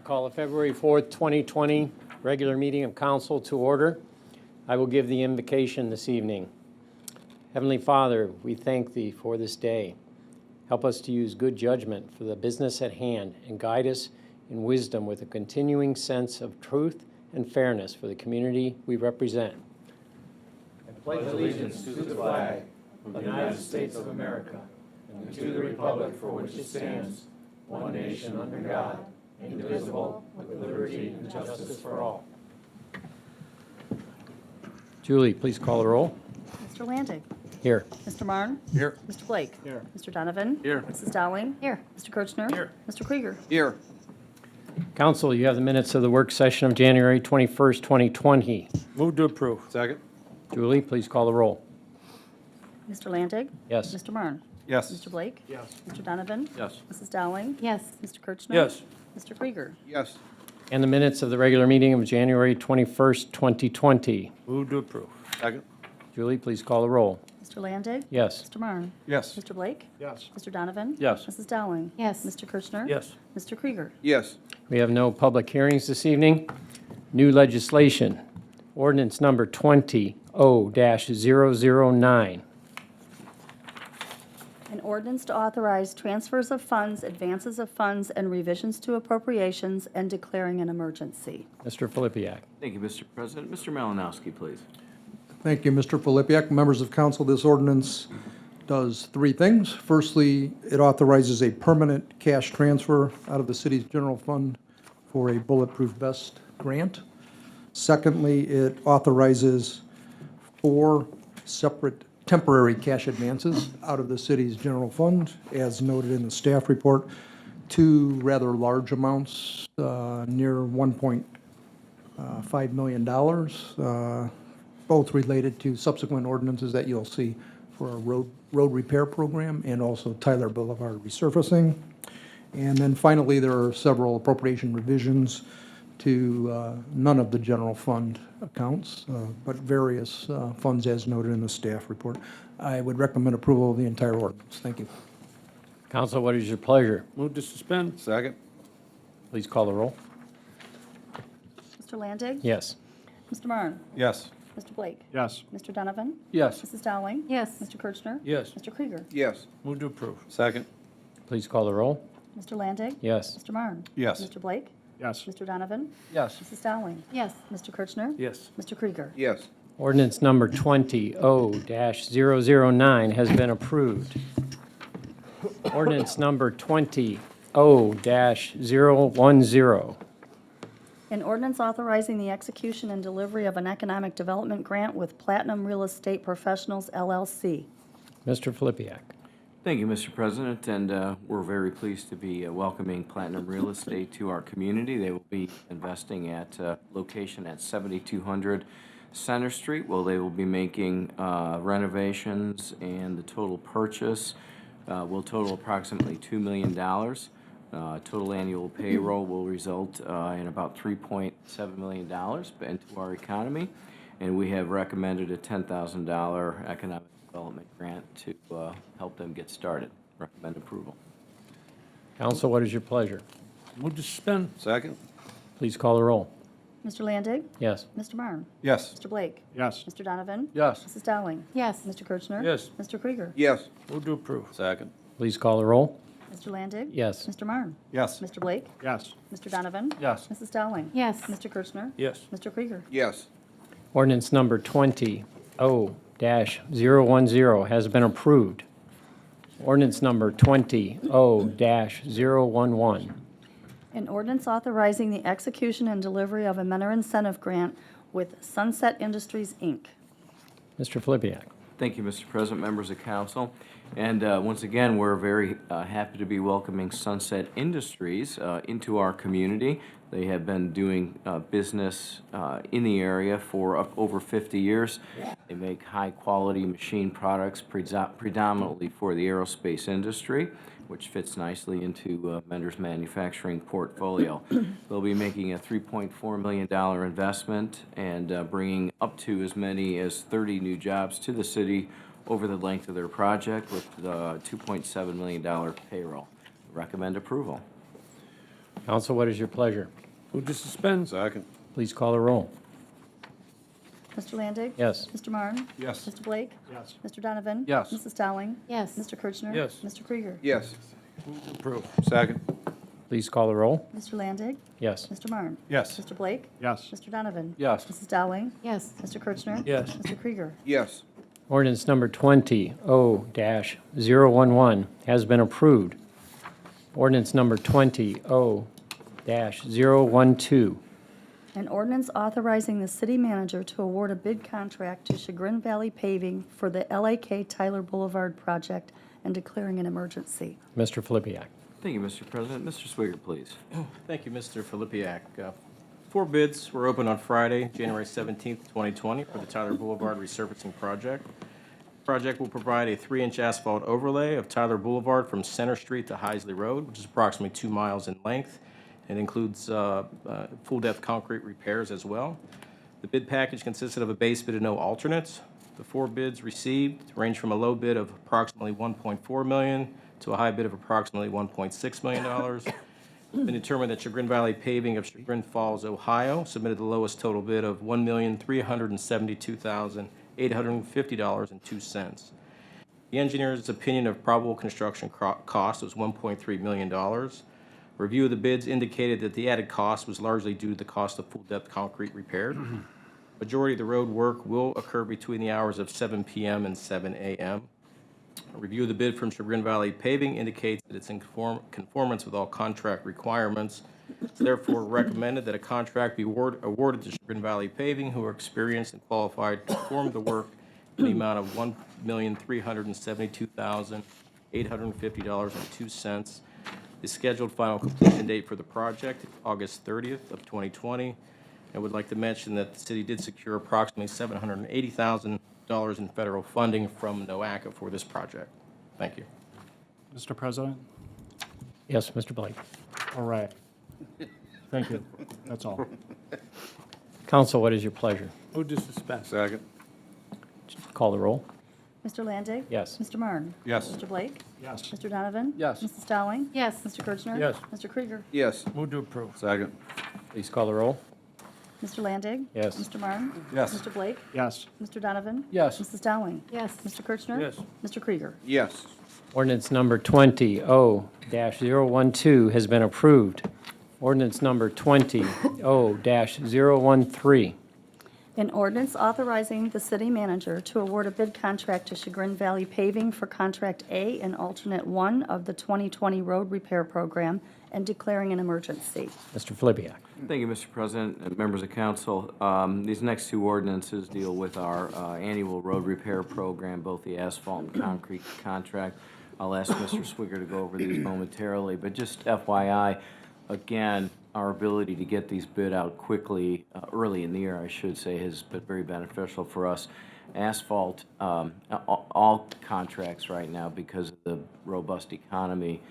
Call the February 4th, 2020 regular meeting of council to order. I will give the invocation this evening. Heavenly Father, we thank Thee for this day. Help us to use good judgment for the business at hand and guide us in wisdom with a continuing sense of truth and fairness for the community we represent. I pledge allegiance to the flag of the United States of America and to the republic for which it stands, one nation under God, indivisible, with liberty and justice for all. Julie, please call the roll. Mr. Landig. Here. Mr. Marne. Here. Mr. Blake. Here. Mr. Donovan. Here. Mrs. Dowling. Here. Mr. Kirchner. Here. Mr. Krieger. Here. Council, you have the minutes of the work session of January 21st, 2020. Move to approve. Second. Julie, please call the roll. Mr. Landig. Yes. Mr. Marne. Yes. Mr. Blake. Yes. Mr. Donovan. Yes. Mrs. Dowling. Yes. Mr. Kirchner. Yes. Mr. Krieger. Yes. And the minutes of the regular meeting of January 21st, 2020. Move to approve. Second. Julie, please call the roll. Mr. Landig. Yes. Mr. Marne. Yes. Mr. Blake. Yes. Mr. Donovan. Yes. Mrs. Dowling. Yes. Mr. Kirchner. Yes. Mr. Krieger. Yes. We have no public hearings this evening. New legislation. Ordinance number 20-009. An ordinance to authorize transfers of funds, advances of funds, and revisions to appropriations and declaring an emergency. Mr. Filipiak. Thank you, Mr. President. Mr. Malinowski, please. Thank you, Mr. Filipiak. Members of council, this ordinance does three things. Firstly, it authorizes a permanent cash transfer out of the city's general fund for a bulletproof vest grant. Secondly, it authorizes 4 separate temporary cash advances out of the city's general fund, as noted in the staff report. 2 rather large amounts, near $1.5 million, both related to subsequent ordinances that you'll see for a road repair program and also Tyler Boulevard resurfacing. And then finally, there are several appropriation revisions to none of the general fund accounts, but various funds as noted in the staff report. I would recommend approval of the entire ordinance. Thank you. Council, what is your pleasure? Move to suspend. Second. Please call the roll. Mr. Landig. Yes. Mr. Marne. Yes. Mr. Blake. Yes. Mr. Donovan. Yes. Mrs. Dowling. Yes. Mr. Kirchner. Yes. Mr. Krieger. Yes. Move to approve. Second. Please call the roll. Mr. Landig. Yes. Mr. Marne. Yes. Mr. Blake. Yes. Mr. Donovan. Yes. Mrs. Dowling. Yes. Mr. Kirchner. Yes. Mr. Krieger. Yes. Ordinance number 20-009 has been approved. Ordinance number 20-010. An ordinance authorizing the execution and delivery of an economic development grant with Platinum Real Estate Professionals, LLC. Mr. Filipiak. Thank you, Mr. President, and we're very pleased to be welcoming Platinum Real Estate to our community. They will be investing at a location at 7200 Center Street. Well, they will be making renovations, and the total purchase will total approximately $2 million. Total annual payroll will result in about $3.7 million into our economy, and we have recommended a $10,000 economic development grant to help them get started. Recommend approval. Council, what is your pleasure? Move to suspend. Second. Please call the roll. Mr. Landig. Yes. Mr. Marne. Yes. Mr. Blake. Yes. Mr. Donovan. Yes. Mrs. Dowling. Yes. Mr. Kirchner. Yes. Mr. Krieger. Yes. Move to approve. Second. Please call the roll. Mr. Landig. Yes. Mr. Marne. Yes. Mr. Blake. Yes. Mr. Donovan. Yes. Mrs. Dowling. Yes. Mr. Kirchner. Yes. Mr. Krieger. Yes. Ordinance number 20-010 has been approved. Ordinance number 20-011. An ordinance authorizing the execution and delivery of a mentor incentive grant with Sunset Industries, Inc. Mr. Filipiak. Thank you, Mr. President, members of council. And once again, we're very happy to be welcoming Sunset Industries into our community. They have been doing business in the area for over 50 years. They make high-quality machine products predominantly for the aerospace industry, which fits nicely into Mentor's manufacturing portfolio. They'll be making a $3.4 million investment and bringing up to as many as 30 new jobs to the city over the length of their project with $2.7 million payroll. Recommend approval. Council, what is your pleasure? Move to suspend. Second. Please call the roll. Mr. Landig? Yes. Mr. Marne? Yes. Mr. Blake? Yes. Mr. Donovan? Yes. Mrs. Dowling? Yes. Mr. Kirchner? Yes. Mr. Krieger? Yes. Move to approve. Second. Please call the roll. Mr. Landig? Yes. Mr. Marne? Yes. Mr. Blake? Yes. Mr. Donovan? Yes. Mrs. Dowling? Yes. Mr. Kirchner? Yes. Mr. Krieger? Yes. Ordinance number 20-0-011 has been approved. Ordinance number 20-0-012. An ordinance authorizing the city manager to award a bid contract to Chagrin Valley Paving for the LAK Tyler Boulevard project and declaring an emergency. Mr. Filipiak. Thank you, Mr. President. Mr. Swigert, please. Thank you, Mr. Filipiak. 4 bids were opened on Friday, January 17th, 2020, for the Tyler Boulevard resurfacing project. The project will provide a 3-inch asphalt overlay of Tyler Boulevard from Center Street to Heisley Road, which is approximately 2 miles in length. It includes full-depth concrete repairs as well. The bid package consisted of a base bid and no alternates. The 4 bids received range from a low bid of approximately $1.4 million to a high bid of approximately $1.6 million. It's been determined that Chagrin Valley Paving of Chagrin Falls, Ohio, submitted the lowest total bid of $1,372,850.02. The engineer's opinion of probable construction cost was $1.3 million. Review of the bids indicated that the added cost was largely due to the cost of full-depth concrete repaired. Majority of the road work will occur between the hours of 7 p.m. and 7 a.m. A review of the bid from Chagrin Valley Paving indicates that it's in conformance with all contract requirements. It's therefore recommended that a contract be awarded to Chagrin Valley Paving, who are experienced and qualified to perform the work in the amount of $1,372,850.02. The scheduled final completion date for the project is August 30th of 2020. I would like to mention that the city did secure approximately $780,000 in federal funding from NOACA for this project. Thank you. Mr. President? Yes, Mr. Blake. All right. Thank you. That's all. Council, what is your pleasure? Move to suspend. Second. Call the roll. Mr. Landig? Yes. Mr. Marne? Yes. Mr. Blake? Yes. Mr. Donovan? Yes. Mrs. Dowling? Yes. Mr. Kirchner? Yes. Mr. Krieger? Yes. Move to approve. Second. Please call the roll. Mr. Landig? Yes. Mr. Marne? Yes. Mr. Blake? Yes. Mr. Donovan? Yes. Mrs. Dowling? Yes. Mr. Kirchner? Yes. Mr. Krieger? Yes. Ordinance number 20-0-012 has been approved. Ordinance number 20-0-013. An ordinance authorizing the city manager to award a bid contract to Chagrin Valley Paving for Contract A and Alternate 1 of the 2020 road repair program and declaring an emergency. Mr. Filipiak. Thank you, Mr. President and members of council. These next 2 ordinances deal with our annual road repair program, both the asphalt and concrete contract. I'll ask Mr. Swigert to go over these momentarily, but just FYI, again, our ability to get these bid out quickly, early in the year, I should say, has been very beneficial for us. Asphalt, all contracts right now, because of the robust economy,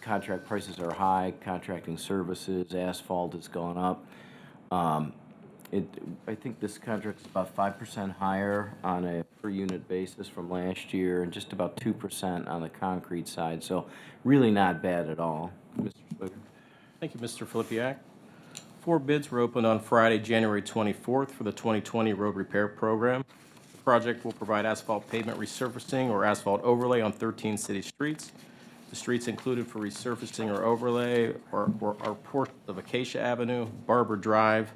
contract prices are high, contracting services, asphalt has gone up. I think this contract is about 5% higher on a per-unit basis from last year, and just about 2% on the concrete side, so really not bad at all. Mr. Swigert. Thank you, Mr. Filipiak. 4 bids were opened on Friday, January 24th for the 2020 road repair program. The project will provide asphalt pavement resurfacing or asphalt overlay on 13 city streets. The streets included for resurfacing or overlay are portions of Acacia Avenue, Barber Drive,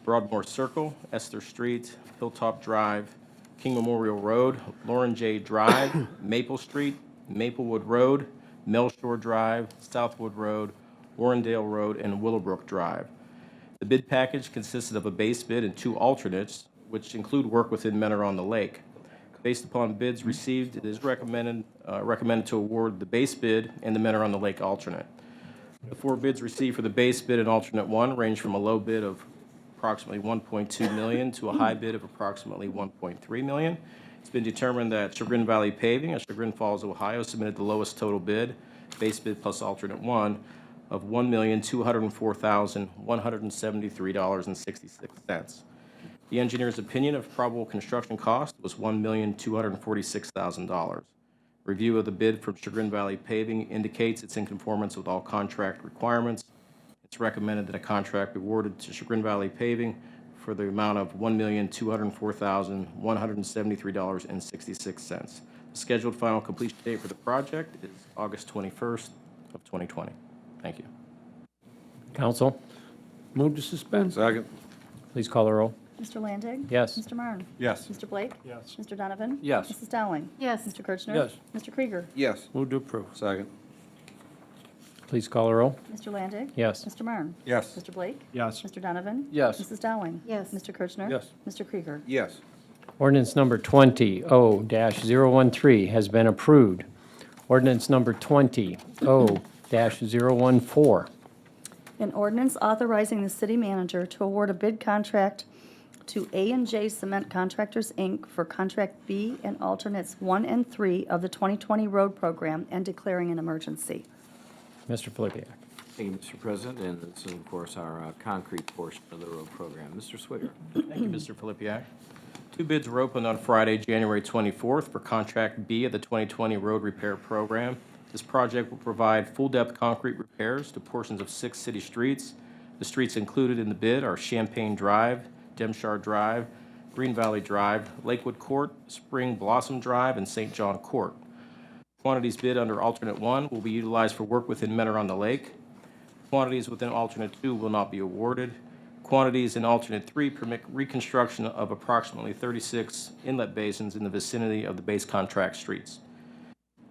Broadmoor Circle, Esther Street, Hilltop Drive, King Memorial Road, Lauren J. Drive, Maple Street, Maplewood Road, Melshore Drive, Southwood Road, Warrendale Road, and Willowbrook Drive. The bid package consisted of a base bid and 2 alternates, which include work within Mentor on the Lake. Based upon bids received, it is recommended to award the base bid and the Mentor on the Lake alternate. The 4 bids received for the base bid and alternate 1 range from a low bid of approximately $1.2 million to a high bid of approximately $1.3 million. It's been determined that Chagrin Valley Paving of Chagrin Falls, Ohio, submitted the lowest total bid, base bid plus alternate 1, of $1,204,173.66. The engineer's opinion of probable construction cost was $1,246,000. Review of the bid from Chagrin Valley Paving indicates it's in conformance with all contract requirements. It's recommended that a contract be awarded to Chagrin Valley Paving for the amount of $1,204,173.66. The scheduled final completion date for the project is August 21st of 2020. Thank you. Council, Move to suspend. Second. please call the roll. Mr. Landig? Yes. Mr. Marne? Yes. Mr. Blake? Yes. Mr. Donovan? Yes. Mrs. Dowling? Yes. Mr. Kirchner? Yes. Mr. Krieger? Yes. Move to approve. Second. Please call the roll. Mr. Landig? Yes. Mr. Marne? Yes. Mr. Blake? Yes. Mr. Donovan? Yes. Mrs. Dowling? Yes. Mr. Kirchner? Yes. Mr. Krieger? Yes. Ordinance number 20-013 has been approved. Ordinance number 20-014. An ordinance authorizing the city manager to award a bid contract to A&J Cement Contractors, Inc. for Contract B and Alternates 1 and 3 of the 2020 road program and declaring an emergency. Mr. Filipiak. Thank you, Mr. President, and this is, of course, our concrete portion of the road program. Mr. Swigger. Thank you, Mr. Filipiak. 2 bids were opened on Friday, January 24th for Contract B of the 2020 Road Repair Program. This project will provide full-depth concrete repairs to portions of 6 city streets. The streets included in the bid are Champaign Drive, Demshire Drive, Green Valley Drive, Lakewood Court, Spring Blossom Drive, and St. John Court. Quantities bid under alternate 1 will be utilized for work within Mentor-on-the-Lake. Quantities within alternate 2 will not be awarded. Quantities in alternate 3 permit reconstruction of approximately 36 inlet basins in the vicinity of the base contract streets.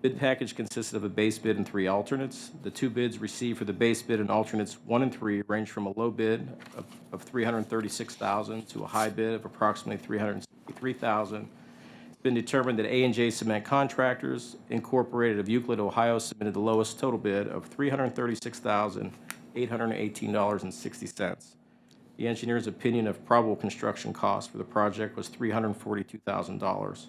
Bid package consisted of a base bid and 3 alternates. The 2 bids received for the base bid and alternates 1 and 3 range from a low bid of $336,000 to a high bid of approximately $363,000. It's been determined that A&J Cement Contractors, Incorporated of Euclid, Ohio, submitted the lowest total bid of $336,818.60. The engineer's opinion of probable construction cost for the project was $342,000.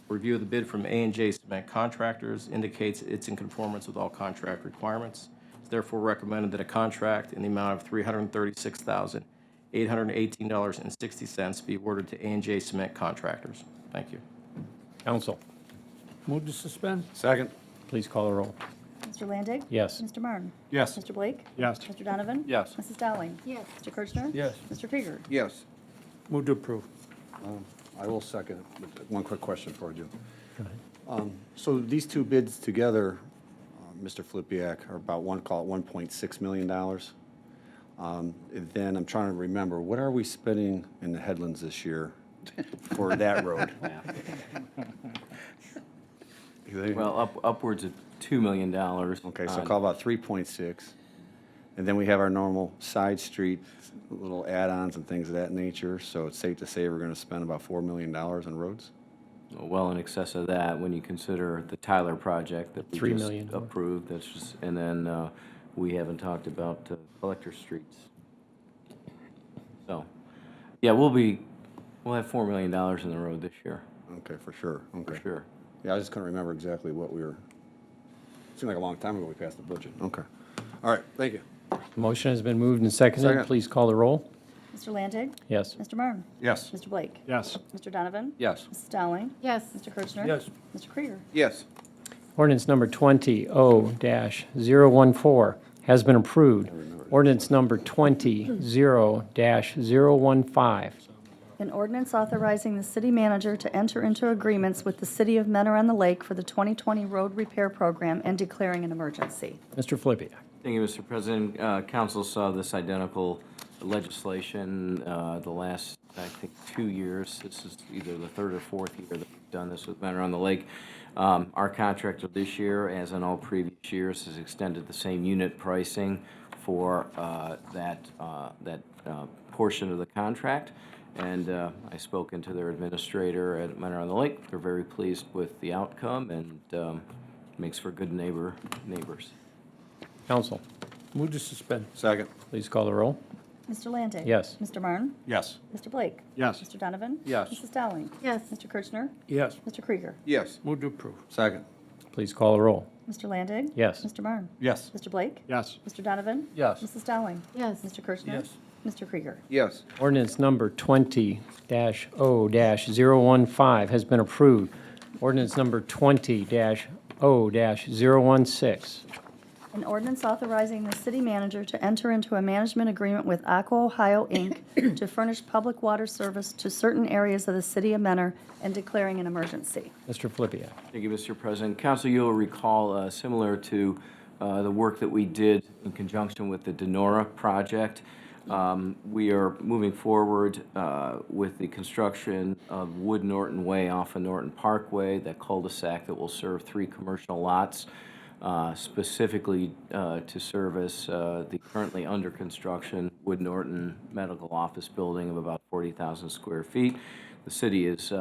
Review of the bid from A&J Cement Contractors indicates it's in conformance with all contract requirements. It's therefore recommended that a contract in the amount of $336,818.60 be awarded to A&J Cement Contractors. Thank you. Council, Move to suspend. Second. please call the roll. Mr. Landig? Yes. Mr. Marne? Yes. Mr. Blake? Yes. Mr. Donovan? Yes. Mrs. Dowling? Yes. Mr. Kirchner? Yes. Mr. Krieger? Yes. Move to approve. I will second it, but one quick question for you. So these 2 bids together, Mr. Filipiak, are about call it $1.6 million. And then I'm trying to remember, what are we spending in the Headlands this year for that road? Well, upwards of $2 million. Okay, so call about 3.6. And then we have our normal side street, little add-ons and things of that nature. So it's safe to say we're going to spend about $4 million on roads? Well in excess of that, when you consider the Tyler project that we $3 just million. approved, that's just, and then we haven't talked about collector streets. So, yeah, we'll have $4 million in the road this year, Okay, for sure, okay. for sure. Yeah, I just couldn't remember exactly what we were, seemed like a long time ago we passed the budget. Okay. All right, thank you. Motion has been moved and seconded. Second. Please call the roll. Mr. Landig? Yes. Mr. Marne? Yes. Mr. Blake? Yes. Mr. Donovan? Yes. Mrs. Dowling? Yes. Mr. Kirchner? Yes. Mr. Krieger? Yes. Ordinance number 20-014 has been approved. Ordinance number 20-015. An ordinance authorizing the city manager to enter into agreements with the city of Mentor-on-the-Lake for the 2020 road repair program and declaring an emergency. Mr. Filipiak. Thank you, Mr. President. Council saw this identical legislation the last, I think, 2 years. This is either the 3rd or 4th year that we've done this with Mentor-on-the-Lake. Our contractor this year, as in all previous years, has extended the same unit pricing for that portion of the contract. And I've spoken to their administrator at Mentor-on-the-Lake. They're very pleased with the outcome and makes for good neighbors. Council, Move to suspend. Second. please call the roll. Mr. Landig? Yes. Mr. Marne? Yes. Mr. Blake? Yes. Mr. Donovan? Yes. Mrs. Dowling? Yes. Mr. Kirchner? Yes. Mr. Krieger? Yes. Move to approve. Second. Please call the roll. Mr. Landig? Yes. Mr. Marne? Yes. Mr. Blake? Yes. Mr. Donovan? Yes. Mrs. Dowling? Yes. Mr. Kirchner? Yes. Mr. Krieger? Yes. Ordinance number 20-0-015 has been approved. Ordinance number 20-0-016. An ordinance authorizing the city manager to enter into a management agreement with Aqua Ohio, Inc. to furnish public water service to certain areas of the city of Mentor and declaring an emergency. Mr. Flippia. Thank you, Mr. President. Council, you'll recall, similar to the work that we did in conjunction with the Denora project, we are moving forward with the construction of Wood Norton Way off of Norton Parkway, that cul-de-sac that will serve 3 commercial lots, specifically to service the currently under construction Wood Norton Medical Office Building of about 40,000 square feet. The city is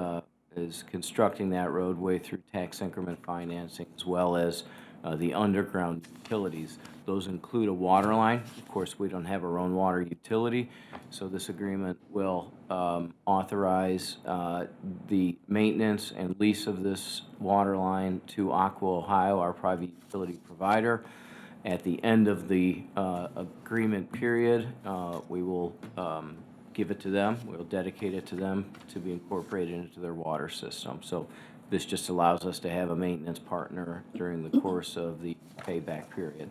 constructing that roadway through tax increment financing as well as the underground utilities. Those include a water line. Of course, we don't have our own water utility, so this agreement will authorize the maintenance and lease of this water line to Aqua Ohio, our private utility provider. At the end of the agreement period, we will give it to them. We'll dedicate it to them to be incorporated into their water system. So this just allows us to have a maintenance partner during the course of the payback period.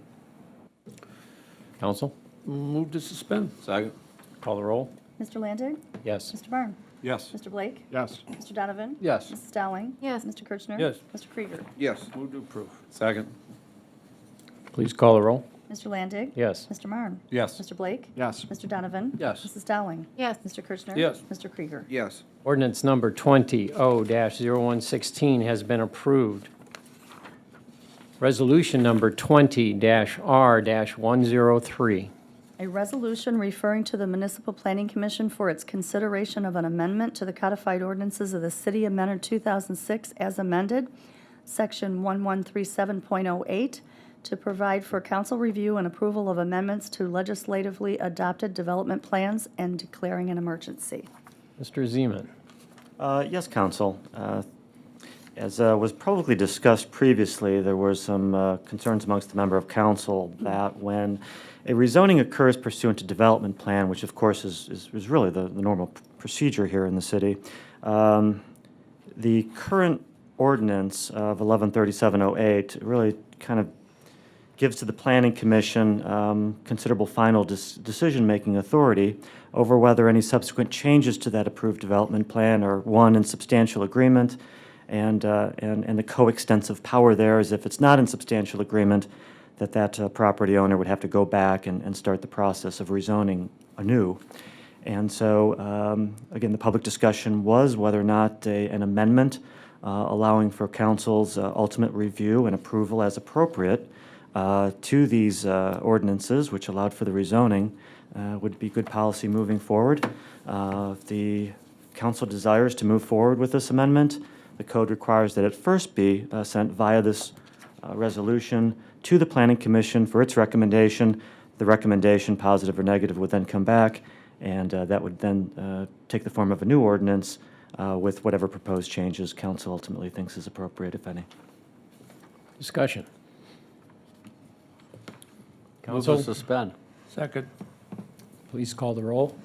Council, Move to suspend. Second. call the roll. Mr. Landig? Yes. Mr. Byrne? Yes. Mr. Blake? Yes. Mr. Donovan? Yes. Mrs. Dowling? Yes. Mr. Kirchner? Yes. Mr. Krieger? Yes. Move to approve. Second. Please call the roll. Mr. Landig? Yes. Mr. Marne? Yes. Mr. Blake? Yes. Mr. Donovan? Yes. Mrs. Dowling? Yes. Mr. Kirchner? Yes. Mr. Krieger? Yes. Ordinance number 20-0116 has been approved. Resolution number 20-R-103. A resolution referring to the Municipal Planning Commission for its consideration of an amendment to the codified ordinances of the City of Mentor 2006 as amended, Section 1137.08, to provide for council review and approval of amendments to legislatively adopted development plans and declaring an emergency. Mr. Zeman. Yes, Council. As was publicly discussed previously, there were some concerns amongst the member of council that when a rezoning occurs pursuant to development plan, which of course is really the normal procedure here in the city, the current ordinance of 113708 really kind of gives to the Planning Commission considerable final decision-making authority over whether any subsequent changes to that approved development plan are, one, in substantial agreement, and the coextensive power there is if it's not in substantial agreement, that property owner would have to go back and start the process of rezoning anew. And so, again, the public discussion was whether or not an amendment allowing for council's ultimate review and approval as appropriate to these ordinances, which allowed for the rezoning, would be good policy moving forward. If the council desires to move forward with this amendment, the code requires that it first be sent via this resolution to the Planning Commission for its recommendation. The recommendation, positive or negative, would then come back, and that would then take the form of a new ordinance with whatever proposed changes council ultimately thinks is appropriate, if any. Discussion. Move to Council, suspend. Second. please call the roll.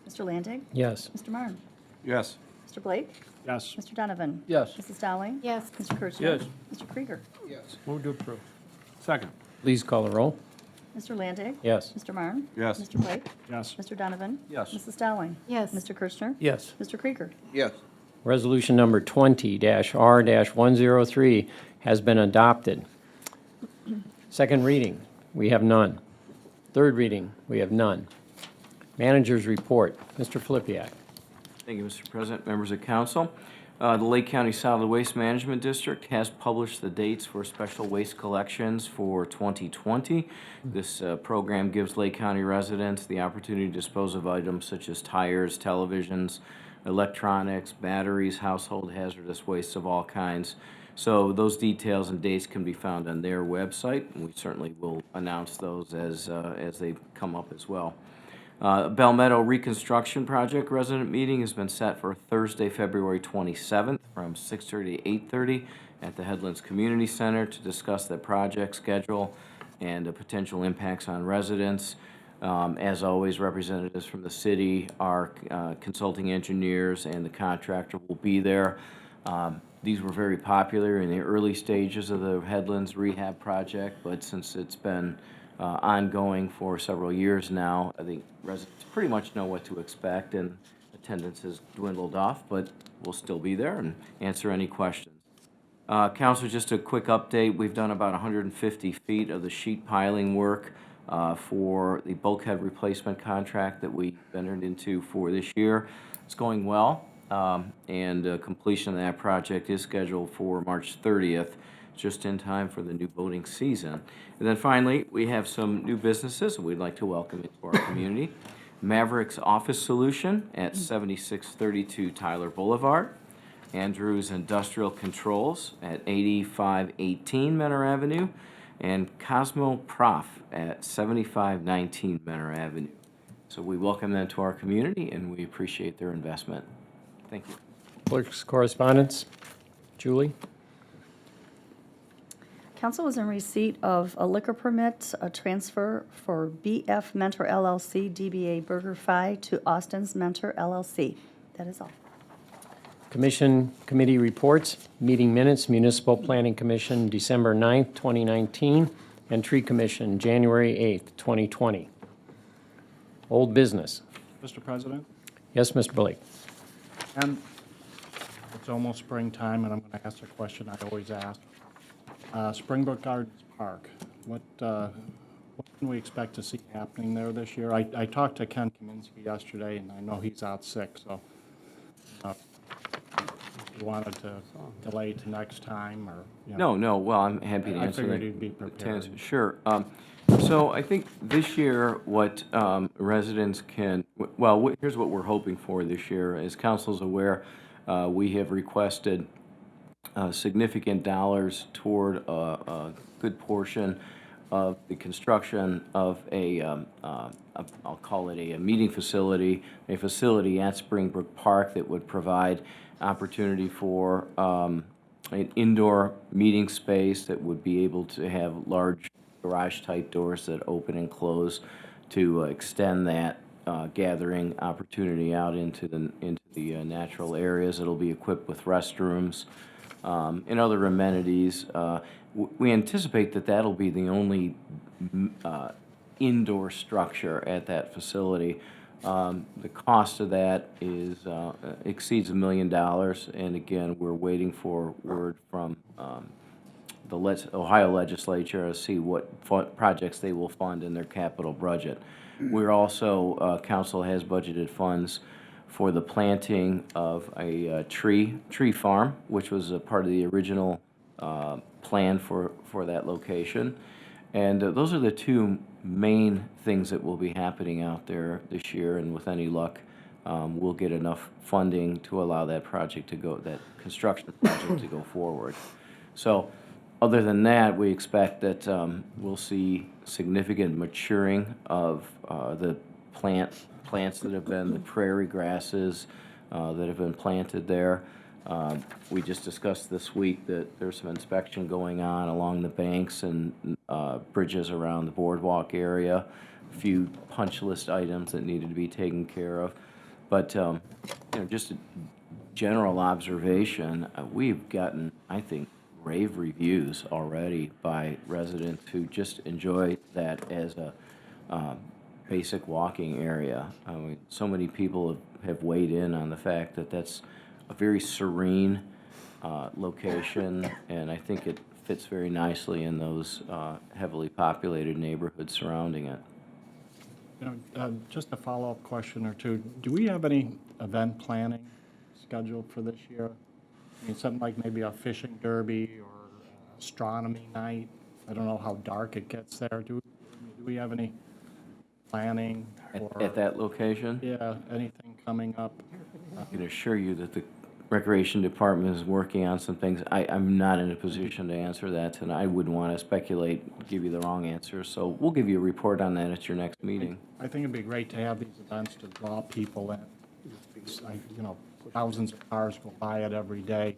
Mr. Landig? Yes. Mr. Marne? Yes. Mr. Blake? Yes. Mr. Donovan? Yes. Mrs. Dowling? Yes. Mr. Kirchner? Yes. Mr. Krieger? Yes. Move to approve. Second. Please call the roll. Mr. Landig? Yes. Mr. Marne? Yes. Mr. Blake? Yes. Mr. Donovan? Yes. Mrs. Dowling? Yes. Mr. Kirchner? Yes. Mr. Krieger? Yes. Resolution number 20-R-103 has been adopted. Second reading, we have none. Third reading, we have none. Manager's report, Mr. Flippia. Thank you, Mr. President, members of council. The Lake County Solid Waste Management District has published the dates for special waste collections for 2020. This program gives Lake County residents the opportunity to dispose of items such as tires, televisions, electronics, batteries, household hazardous wastes of all kinds. So those details and dates can be found on their website, and we certainly will announce those as they come up as well. Bell Meadow Reconstruction Project resident meeting has been set for Thursday, February 27th from 6:30 to 8:30 at the Headlands Community Center to discuss the project schedule and the potential impacts on residents. As always, representatives from the city, our consulting engineers, and the contractor will be there. These were very popular in the early stages of the Headlands rehab project, but since it's been ongoing for several years now, I think residents pretty much know what to expect, and attendance has dwindled off, but we'll still be there and answer any questions. Council, just a quick update. We've done about 150 feet of the sheet piling work for the bulkhead replacement contract that we entered into for this year. It's going well, and completion of that project is scheduled for March 30th, just in time for the new boating season. And then finally, we have some new businesses we'd like to welcome into our community. Maverick's Office Solution at 7632 Tyler Boulevard. Andrews Industrial Controls at 8518 Menor Avenue, and Cosmo Prof at 7519 Menor Avenue. So we welcome them to our community, and we appreciate their investment. Thank you. Clerk's correspondence. Julie? Council was in receipt of a liquor permit, a transfer for BF Mentor LLC, DBA Burger Fi, to Austin's Mentor LLC. That is all. Commission committee reports, meeting minutes, Municipal Planning Commission, December 9th, 2019, and Tree Commission, January 8th, 2020. Old business. Mr. President, Yes, Mr. Blake. and it's almost springtime, and I'm going to ask a question I always ask. Springbrook Gardens Park, what can we expect to see happening there this year? I talked to Ken Kaminsky yesterday, and I know he's out sick, so if you wanted to delay to next time, or, you know. No, well, I'm happy to I answer that. figured you'd be prepared. Sure. So I think this year, what residents can, well, here's what we're hoping for this year. As council's aware, we have requested significant dollars toward a good portion of the construction of I'll call it a meeting facility, a facility at Springbrook Park that would provide opportunity for an indoor meeting space that would be able to have large garage-type doors that open and close to extend that gathering opportunity out into the natural areas. It'll be equipped with restrooms and other amenities. We anticipate that that'll be the only indoor structure at that facility. The cost of that is exceeds $1 million, and again, we're waiting for word from the Ohio legislature to see what projects they will fund in their capital budget. We're also, council has budgeted funds for the planting of a tree farm, which was a part of the original plan for that location. And those are the two main things that will be happening out there this year, and with any luck, we'll get enough funding to allow that project to go, that construction project to go forward. So, other than that, we expect that we'll see significant maturing of the plants that have been, the prairie grasses that have been planted there. We just discussed this week that there's some inspection going on along the banks and bridges around the boardwalk area. A few punch list items that needed to be taken care of. But you know, just a general observation, we've gotten, I think, rave reviews already by residents who just enjoy that as a basic walking area. I mean, so many people have weighed in on the fact that that's a very serene location, and I think it fits very nicely in those heavily populated neighborhoods surrounding it. You know, just a follow-up question or two. Do we have any event planning scheduled for this year? I mean, something like maybe a fishing derby or astronomy night. I don't know how dark it gets there. Do we have any planning or At that location? yeah, anything coming up? I can assure you that the Recreation Department is working on some things. I'm not in a position to answer that, and I wouldn't want to speculate, give you the wrong answer. So we'll give you a report on that at your next meeting. I think it'd be great to have these events to draw people in. You know, thousands of cars go by it every day.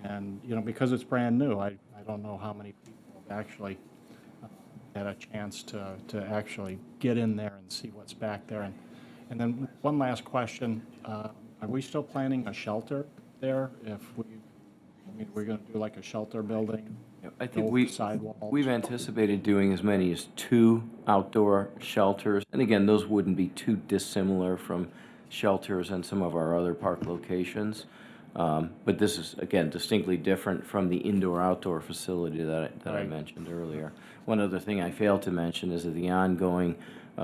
And, you know, because it's brand new, I don't know how many people have actually had a chance to actually get in there and see what's back there. And then one last question. Are we still planning a shelter there if we We're going to do like a shelter building, I think no sidewalls. we've anticipated doing as many as 2 outdoor shelters. And again, those wouldn't be too dissimilar from shelters in some of our other park locations. But this is, again, distinctly different from the indoor-outdoor facility that I Right. mentioned earlier. One other thing I failed to mention is that the ongoing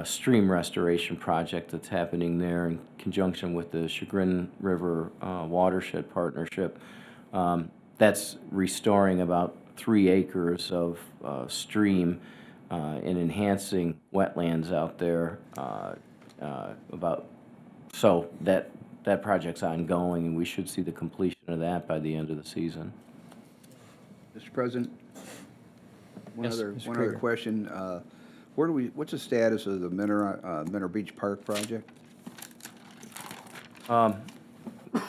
stream restoration project that's happening there in conjunction with the Chagrin River Watershed Partnership. That's restoring about 3 acres of stream and enhancing wetlands out there. So that project's ongoing, and we should see the completion of that by the end of the season. Mr. President, Yes, Mr. one other Krieger. question. What's the status of the Minner Beach Park project?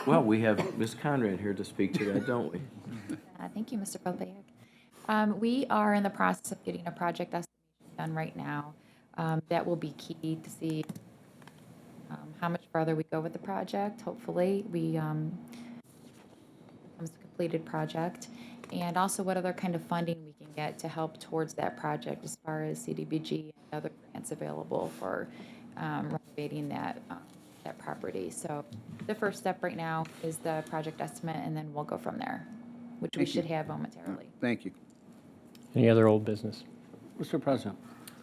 Well, we have Ms. Conrad here to speak to that, don't we? Thank you, Mr. Popiak. We are in the process of getting a project estimation done right now. That will be key to see how much farther we go with the project. Hopefully, we becomes a completed project, and also what other kind of funding we can get to help towards that project as far as CDBG and other grants available for renovating that property. So the first step right now is the project estimate, and then we'll go from there, which we Thank you. should have momentarily. Thank you. Any other old business? Mr. President,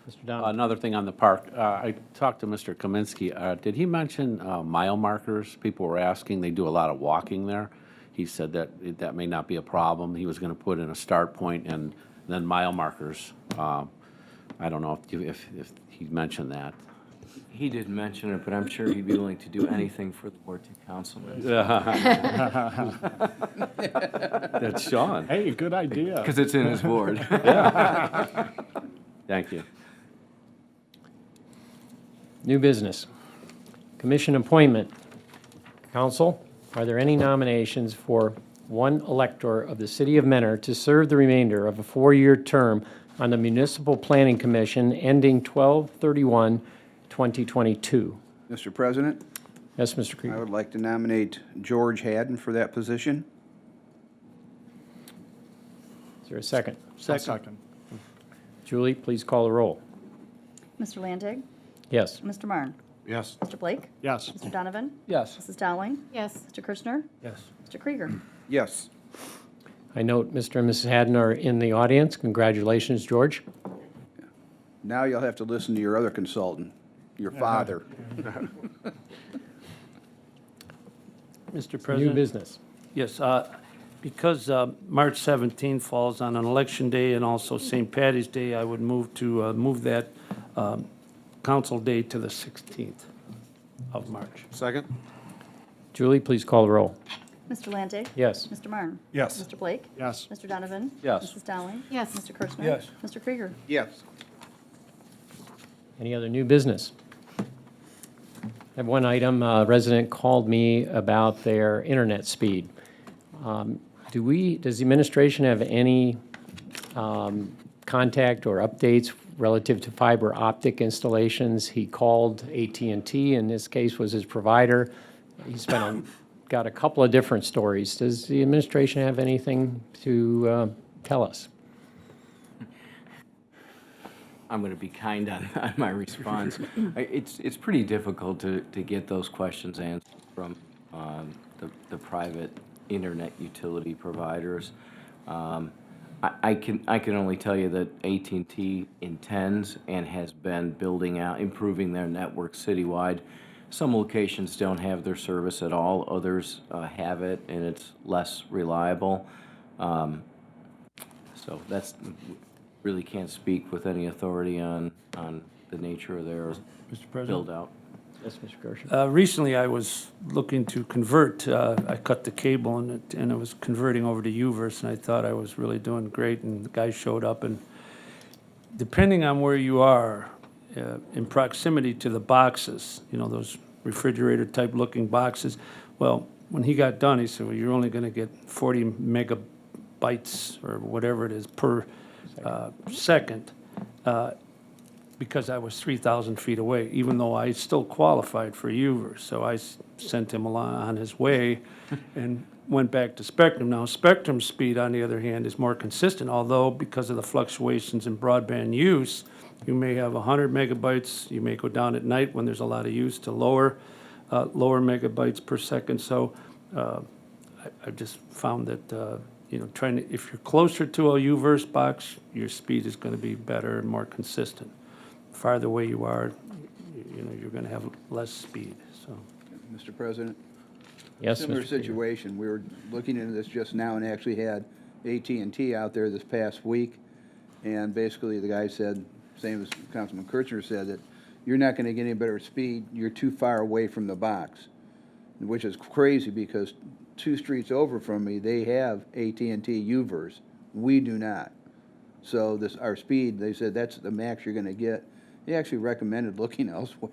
Mr. Donovan? another thing on the park. I talked to Mr. Kaminsky. Did he mention mile markers? People were asking. They do a lot of walking there. He said that may not be a problem. He was going to put in a start point and then mile markers. I don't know if he mentioned that. He didn't mention it, but I'm sure he'd be willing to do anything for the Ward 2 councilman. That's Sean. Hey, good idea. Because it's in his ward. Thank you. New business. Commission appointment. Council, are there any nominations for one elector of the city of Mentor to serve the remainder of a 4-year term on the Municipal Planning Commission ending 12/31/2022? Mr. President, Yes, Mr. I Krieger. would like to nominate George Haddon for that position. Is there a second? Second. Julie, please call the roll. Mr. Landig? Yes. Mr. Marne? Yes. Mr. Blake? Yes. Mr. Donovan? Yes. Mrs. Dowling? Yes. Mr. Kirschner? Yes. Mr. Krieger? Yes. I note Mr. and Mrs. Haddon are in the audience. Congratulations, George. Now you'll have to listen to your other consultant, your father. Mr. New President? business. Yes, because March 17th falls on an election day and also St. Patty's Day, I would move to move that council day to the 16th of March. Second? Julie, please call the roll. Mr. Landig? Yes. Mr. Marne? Yes. Mr. Blake? Yes. Mr. Donovan? Yes. Mrs. Dowling? Yes. Mr. Kirschner? Yes. Mr. Krieger? Yes. Any other new business? I have one item. A resident called me about their internet speed. Does the administration have any contact or updates relative to fiber optic installations? He called AT&T, in this case was his provider. He's got a couple of different stories. Does the administration have anything to tell us? I'm going to be kind on my response. It's pretty difficult to get those questions answered from the private internet utility providers. I can only tell you that AT&T intends and has been building out, improving their network citywide. Some locations don't have their service at all. Others have it, and it's less reliable. So that's, really can't speak with any authority on the nature of their Mr. President? build-out. Yes, Mr. Gershon. Recently, I was looking to convert, I cut the cable and it was converting over to UVerse, and I thought I was really doing great, and the guy showed up, and depending on where you are, in proximity to the boxes, you know, those refrigerator-type looking boxes, well, when he got done, he said, well, you're only going to get 40 megabytes or whatever it is per second, because I was 3,000 feet away, even though I still qualified for UVerse. So I sent him along on his way, and went back to Spectrum. Now, Spectrum speed, on the other hand, is more consistent, although because of the fluctuations in broadband use, you may have 100 megabytes, you may go down at night when there's a lot of use to lower megabytes per second. So I just found that, if you're closer to a U-verse box, your speed is going to be better and more consistent. Farther away you are, you're going to have less speed, so. Mr. President? Yes, Similar Mr. Krieger. situation. We were looking into this just now and actually had AT&T out there this past week. And basically, the guy said, same as Councilman Kirchner said, that you're not going to get any better speed. You're too far away from the box, which is crazy because 2 streets over from me, they have AT&T U-verse. We do not. So our speed, they said that's the max you're going to get. They actually recommended looking elsewhere.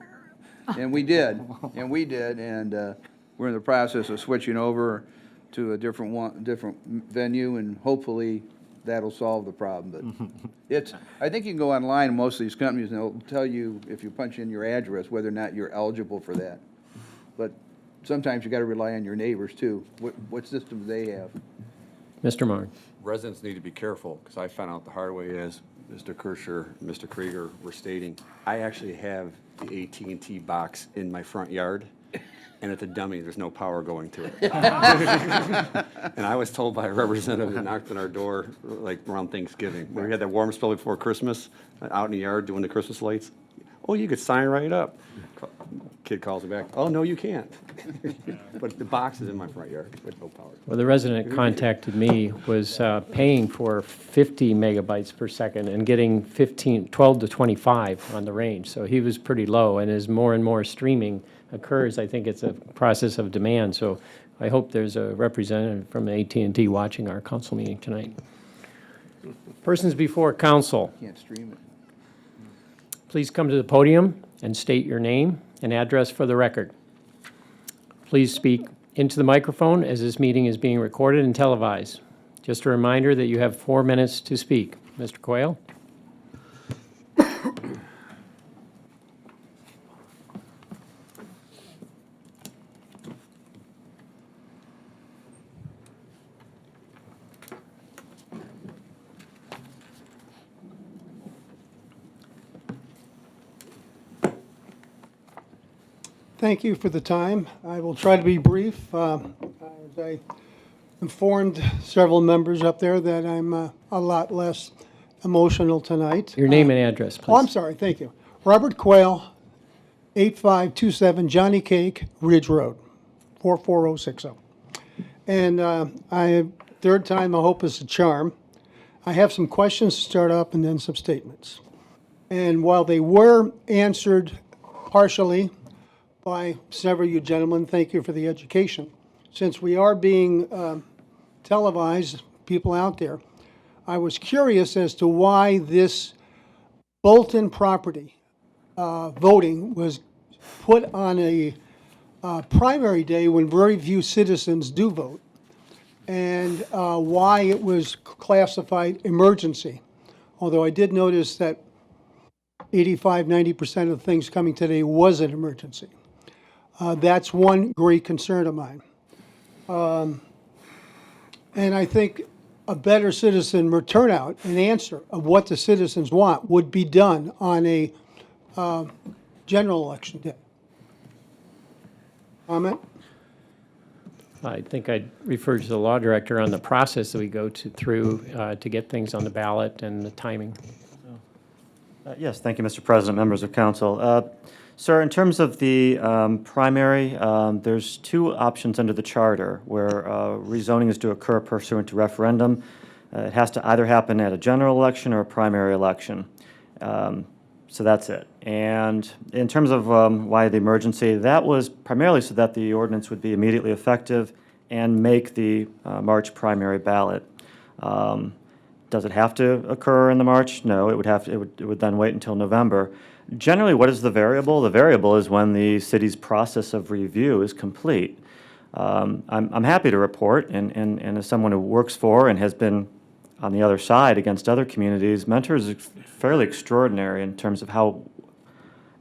And we did. And we're in the process of switching over to a different venue, and hopefully that'll solve the problem. But I think you can go online, most of these companies, and they'll tell you, if you punch in your address, whether or not you're eligible for that. But sometimes you got to rely on your neighbors, too. What systems they have. Mr. Marne. Residents need to be careful, because I found out the hard way, as Mr. Kirschner, Mr. Krieger were stating. I actually have the AT&T box in my front yard, and at the dummy, there's no power going to it. And I was told by a representative that knocked on our door, like around Thanksgiving, when we had that warm spell before Christmas, out in the yard doing the Christmas lights. Oh, you could sign right up. Kid calls me back, oh, no, you can't. But the box is in my front yard with no power. Well, the resident contacted me was paying for 50 megabytes per second and getting 12 to 25 on the range. So he was pretty low, and as more and more streaming occurs, I think it's a process of demand. So I hope there's a representative from AT&T watching our council meeting tonight. Persons before council, Can't stream it. please come to the podium and state your name and address for the record. Please speak into the microphone as this meeting is being recorded and televised. Just a reminder that you have 4 minutes to speak. Mr. Quayle? Thank you for the time. I will try to be brief. As I informed several members up there that I'm a lot less emotional tonight. Your name and address, please. Oh, I'm sorry, thank you. Robert Quayle, 8527 Johnny Cake, Ridge Road, 44060. And third time, I hope is a charm. I have some questions to start up and then some statements. And while they were answered partially by several of you gentlemen, thank you for the education. Since we are being televised, people out there, I was curious as to why this Bolton property voting was put on a primary day when very few citizens do vote, and why it was classified emergency. Although I did notice that 85–90% of the things coming today was an emergency. That's one great concern of mine. And I think a better citizen turnout and answer of what the citizens want would be done on a general election day. Comment? I think I'd refer to the law director on the process that we go through to get things on the ballot and the timing. Yes, thank you, Mr. President, members of council. Sir, in terms of the primary, there's 2 options under the charter where rezoning is to occur pursuant to referendum. It has to either happen at a general election or a primary election. So that's it. And in terms of why the emergency, that was primarily so that the ordinance would be immediately effective and make the March primary ballot. Does it have to occur in the March? No, it would then wait until November. Generally, what is the variable? The variable is when the city's process of review is complete. I'm happy to report, and as someone who works for and has been on the other side against other communities, Mentor is fairly extraordinary in terms of how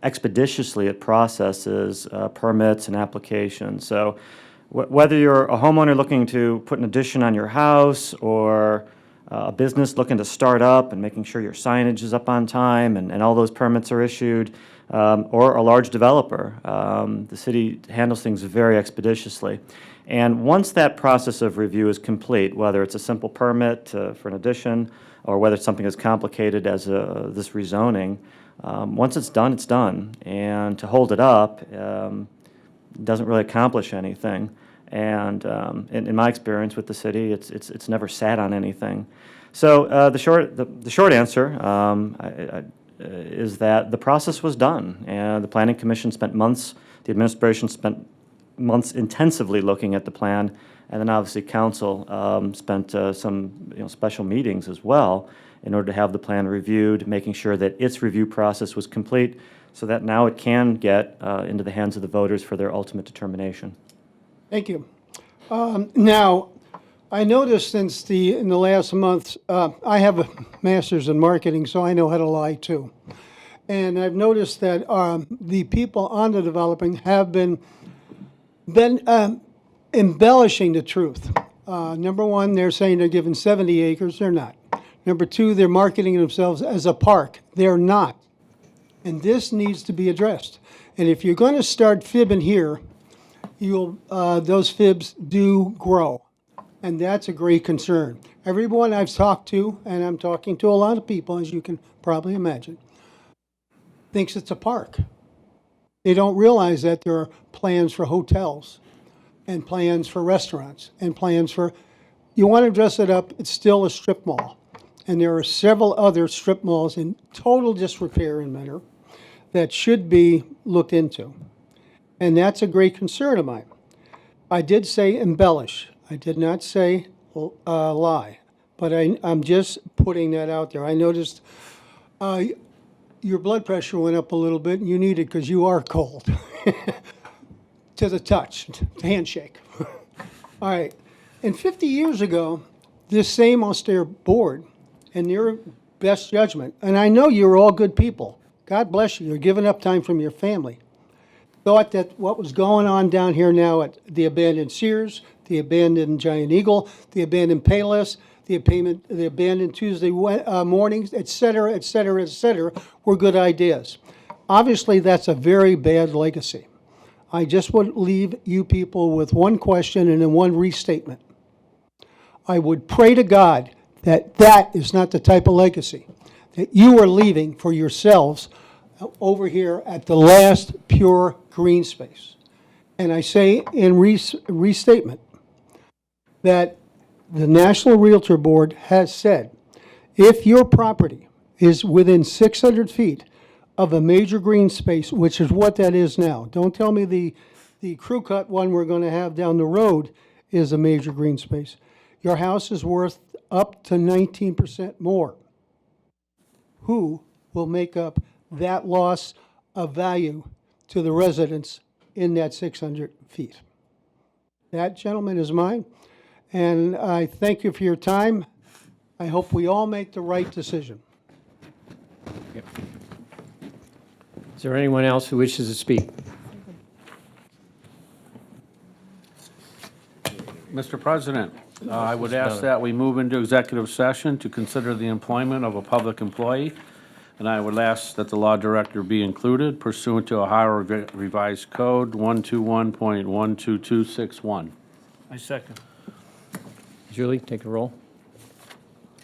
expeditiously it processes permits and applications. So Whether you're a homeowner looking to put an addition on your house, or a business looking to start up and making sure your signage is up on time and all those permits are issued, or a large developer, the city handles things very expeditiously. And once that process of review is complete, whether it's a simple permit for an addition, or whether it's something as complicated as this rezoning, once it's done, it's done. And to hold it up doesn't really accomplish anything. And in my experience with the city, it's never sat on anything. So the short answer is that the process was done, and the Planning Commission spent months, the administration spent months intensively looking at the plan, and then obviously council spent some special meetings as well in order to have the plan reviewed, making sure that its review process was complete so that now it can get into the hands of the voters for their ultimate determination. Thank you. Now, I noticed in the last month, I have a master's in marketing, so I know how to lie too. And I've noticed that the people on the developing have been embellishing the truth. Number one, they're saying they're given 70 acres. They're not. Number two, they're marketing themselves as a park. They're not. And this needs to be addressed. And if you're going to start fibbing here, those fibs do grow. And that's a great concern. Everyone I've talked to, and I'm talking to a lot of people, as you can probably imagine, thinks it's a park. They don't realize that there are plans for hotels and plans for restaurants and plans for, you want to dress it up, it's still a strip mall. And there are several other strip malls in total disrepair in Mentor that should be looked into. And that's a great concern of mine. I did say embellish. I did not say lie. But I'm just putting that out there. I noticed your blood pressure went up a little bit, and you need it because you are cold. To the touch, to handshake. All right. And 50 years ago, this same austere board, in your best judgment, and I know you're all good people. God bless you. You're giving up time from your family. Thought that what was going on down here now at the abandoned Sears, the abandoned Giant Eagle, the abandoned Payless, the abandoned Tuesday mornings, et cetera, et cetera, et cetera, were good ideas. Obviously, that's a very bad legacy. I just would leave you people with one question and then one restatement. I would pray to God that that is not the type of legacy that you are leaving for yourselves over here at the last pure green space. And I say in restatement that the National Realtor Board has said, if your property is within 600 feet of a major green space, which is what that is now. Don't tell me the crew cut one we're going to have down the road is a major green space. Your house is worth up to 19% more. Who will make up that loss of value to the residents in that 600 feet? That, gentleman, is mine. And I thank you for your time. I hope we all make the right decision. Is there anyone else who wishes to speak? Mr. President, I would ask that we move into executive session to consider the employment of a public employee, and I would ask that the law director be included pursuant to Ohio Revised Code 121.12261. I second. Julie, take a roll.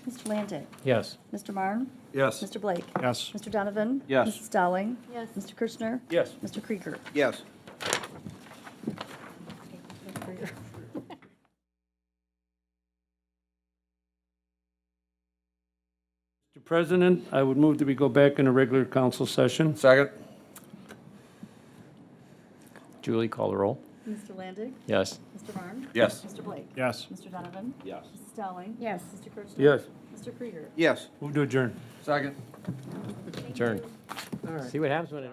Mr. Landig. Yes. Mr. Marne. Yes. Mr. Blake. Yes. Mr. Donovan. Yes. Mrs. Dowling. Yes. Mr. Kirchner. Yes. Mr. Krieger. Yes. Mr. President, I would move that we go back in a regular council session. Second? Julie, call the roll. Mr. Landig. Yes. Mr. Marne. Yes. Mr. Blake. Yes. Mr. Donovan. Yes. Mrs. Dowling. Yes. Mr. Kirchner. Yes. Mr. Krieger. Yes. Move to adjourn. Second. Adjourn. See what happens when it...